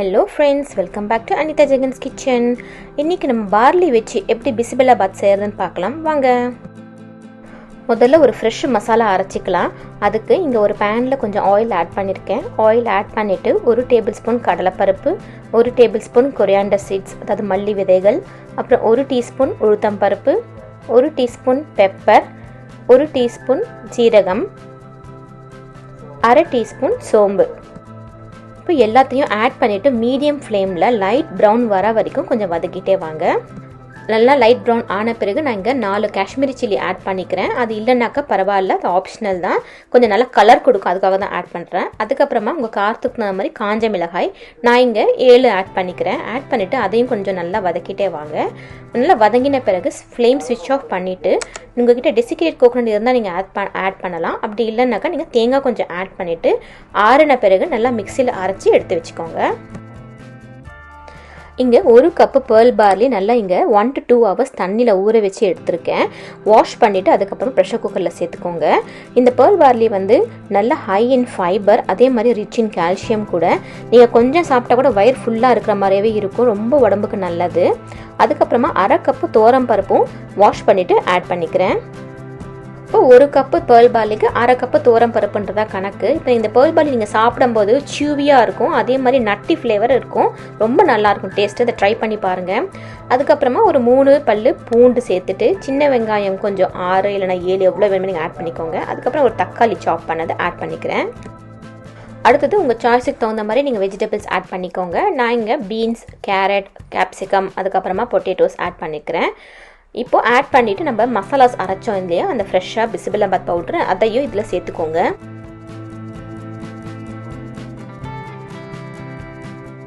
Hello friends, welcome back to Anithajagan's Kitchen. இன்னைக்கு நம்ம barley வெச்சு எப்படி Bisibelabath செய்யறதுன்னு பார்க்கலாம் வாங்க. முதல்ல ஒரு fresh மசாலா அரைச்சிக்கலாம். அதுக்கு இங்க ஒரு panல கொஞ்சம் oil add பண்ணிருக்கேன். oil add பண்ணிட்டு 1 tablespoon கடலைப்பருப்பு, 1 tablespoon coriander seeds அதாவது மல்லி விதைகள், அப்புறம் 1 teaspoon உளுத்தம் பருப்பு, 1 teaspoon pepper, 1 teaspoon ஜீரகம், 1/2 teaspoon சோம்பு. இப்போ எல்லாத்தையும் ஆட் பண்ணிவிட்டு மீடியம் ஃப்ளேமில் லைட் ப்ரௌன் வர வரைக்கும் கொஞ்சம் வதக்கிட்டே வாங்க. நல்லா லைட் ப்ரௌன் ஆன பிறகு நான் இங்கே 4 காஷ்மீரி சில்லி ஆட் பண்ணிக்கிறேன். அது இல்லைனாக்கா பரவாயில்ல, அது ஆப்ஷனல் தான். கொஞ்சம் நல்லா கலர் கொடுக்கும், அதுக்காக தான் ஆட் பண்ணுறேன். அதுக்கப்புறமா உங்கள் காரத்துக்கு தகுந்த மாதிரி காஞ்ச மிளகாய் நான் இங்கே 7 ஆட் பண்ணிக்கிறேன். ஆட் பண்ணிவிட்டு அதையும் கொஞ்சம் நல்லா வதக்கிட்டே வாங்க. நல்லா வதங்கின பிறகு ஃப்ளேம் ஸ்விட்ச் ஆஃப் பண்ணிவிட்டு உங்கள்கிட்ட டெசிகேட் கோகோனட் இருந்தால் நீங்கள் ஆட் பண்ணலாம். அப்படி இல்லைனாக்கா நீங்கள் தேங்காய் கொஞ்சம் ஆட் பண்ணிவிட்டு ஆறின பிறகு நல்லா மிக்சியில் அரைச்சி எடுத்து வச்சுக்கோங்க. இங்கே 1 கப்பு பேர்ல் பார்லி நல்லா இங்கே 1 to 2 hours தண்ணியில் ஊற வச்சு எடுத்திருக்கேன். வாஷ் பண்ணிவிட்டு அதுக்கப்புறம் ப்ரெஷர் குக்கரில் சேர்த்துக்கோங்க. இந்த பேர்ல் பார்லி வந்து நல்லா ஹை இன் ஃபைபர், அதே மாதிரி ரிச் இன் கால்சியம் கூட. நீங்கள் கொஞ்சம் சாப்பிட்டா கூட வயிறு ஃபுல்லாக இருக்கிற மாதிரியே இருக்கும், ரொம்ப உடம்புக்கு நல்லது. அதுக்கப்புறமா 1/2 கப்பு தோரம் பருப்பும் வாஷ் பண்ணிவிட்டு ஆட் பண்ணிக்கிறேன். இப்போ 1 கப்பு பேர்ல் பார்லிக்கு 1/2 கப்பு தோரம் பருப்புன்றதா கணக்கு. இப்போ இந்த பேர்ல் பார்லி நீங்கள் சாப்பிடும்போது சியூவியாக இருக்கும், அதே மாதிரி நட்டி ஃப்ளேவர் இருக்கும், ரொம்ப நல்லாயிருக்கும் டேஸ்ட்டு. அதை ட்ரை பண்ணி பாருங்கள். அதுக்கப்புறமா ஒரு 3 பல்லு பூண்டு சேர்த்துட்டு சின்ன வெங்காயம் கொஞ்சம் 6 இல்லைனா 7 எவ்வளோ வேணுமோ நீங்கள் ஆட் பண்ணிக்கோங்க. அதுக்கப்புறம் ஒரு தக்காளி சாப் பண்ணதை ஆட் பண்ணிக்கிறேன். அடுத்தது உங்கள் சாய்ஸுக்கு தகுந்த மாதிரி நீங்கள் வெஜிடபிள்ஸ் ஆட் பண்ணிக்கோங்க. நான் இங்கே பீன்ஸ், கேரட், கேப்சிகம், அதுக்கப்புறமா பொட்டேட்டோஸ் ஆட் பண்ணிக்கிறேன். இப்போது ஆட் பண்ணிவிட்டு நம்ம மசாலாஸ் அரைச்சோம் இல்லையா, அந்த ஃப்ரெஷ்ஷாக பிசிபெலாபாத் பவுட்ரு அதையும் இதில் சேர்த்துக்கோங்க.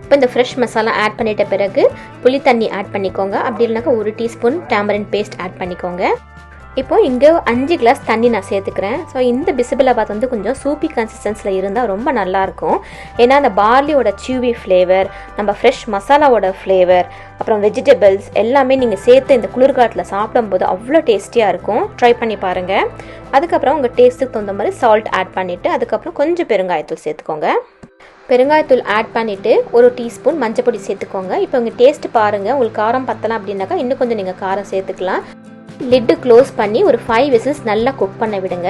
இப்போ இந்த ஃப்ரெஷ் மசாலா ஆட் பண்ணிட்ட பிறகு புளி தண்ணி ஆட் பண்ணிக்கோங்க. அப்படி இல்லைனாக்கா 1 டீஸ்பூன் டேமரின் பேஸ்ட் ஆட் பண்ணிக்கோங்க. இப்போ இங்கே 5 கிளாஸ் தண்ணி நான் சேர்த்துக்கிறேன். ஸோ இந்த பிசிபெலாபாத் வந்து கொஞ்சம் சூப்பி கன்சிஸ்டன்ஸில் இருந்தால் ரொம்ப நல்லாயிருக்கும். ஏன்னா அந்த பார்லியோட சியூவி ஃப்ளேவர், நம்ம ஃப்ரெஷ் மசாலாவோட ஃப்ளேவர், அப்புறம் வெஜிடபிள்ஸ் எல்லாமே நீங்கள் சேர்த்து இந்த குளிர்காலத்தில் சாப்பிடும்போது அவ்வளோ டேஸ்டியாக இருக்கும். ட்ரை பண்ணி பாருங்கள். அதுக்கப்புறம் உங்கள் டேஸ்ட்டுக்கு தகுந்த மாதிரி சால்ட் ஆட் பண்ணிவிட்டு அதுக்கப்புறம் கொஞ்சம் பெருங்காயத்தூள் சேர்த்துக்கோங்க. பெருங்காயத்தூள் ஆட் பண்ணிவிட்டு 1 டீஸ்பூன் மஞ்சள் பொடி சேர்த்துக்கோங்க. இப்போ உங்கள் டேஸ்ட்டு பாருங்கள், உங்களுக்கு காரம் பத்தலாம் அப்படின்னாக்கா இன்னும் கொஞ்சம் நீங்கள் காரம் சேர்த்துக்கலாம். லிட்டு க்ளோஸ் பண்ணி ஒரு 5 விசில்ஸ் நல்லா குக் பண்ண விடுங்க.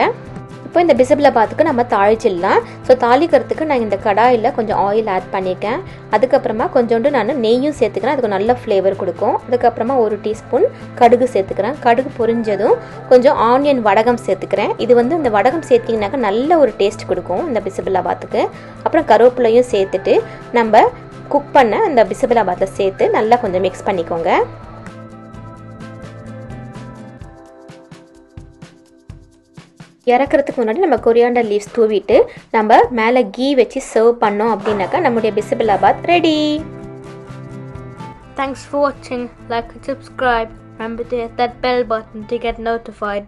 இப்போ இந்த பிசிபெலாபாத்துக்கு நம்ம தாளிச்சிடலாம். ஸோ தாளிக்கிறதுக்கு நான் இந்த கடாயில் கொஞ்சம் ஆயில் ஆட் பண்ணிட்டேன். அதுக்கப்புறமா கொஞ்சோண்டு நான் நெய்யும் சேர்த்துக்கிறேன், அதுக்கு நல்ல ஃப்ளேவர் கொடுக்கும். அதுக்கப்புறமா 1 டீஸ்பூன் கடுகு சேர்த்துக்கிறேன். கடுகு பொரிஞ்சதும் கொஞ்சம் ஆனியன் வடகம் சேர்த்துக்கிறேன். இது வந்து இந்த வடகம் சேர்த்திங்கனாக்கா நல்ல ஒரு டேஸ்ட் கொடுக்கும் இந்த பிசிபெலாபாத்துக்கு. அப்புறம் கருவேப்பிலையும் சேர்த்துட்டு நம்ம குக் பண்ண அந்த பிசிபெலாபாத்தை சேர்த்து நல்லா கொஞ்சம் மிக்ஸ் பண்ணிக்கோங்க. இறக்கிறதுக்கு முன்னாடி நம்ம கொரியாண்டர் லீவ்ஸ் தூவிட்டு நம்ம மேலே கீ வச்சு சர்வ் பண்ணோம் அப்படின்னாக்கா நம்முடைய bisi bele bath ready. Thanks for watching. Like and subscribe. Remember to hit that bell button to get notified.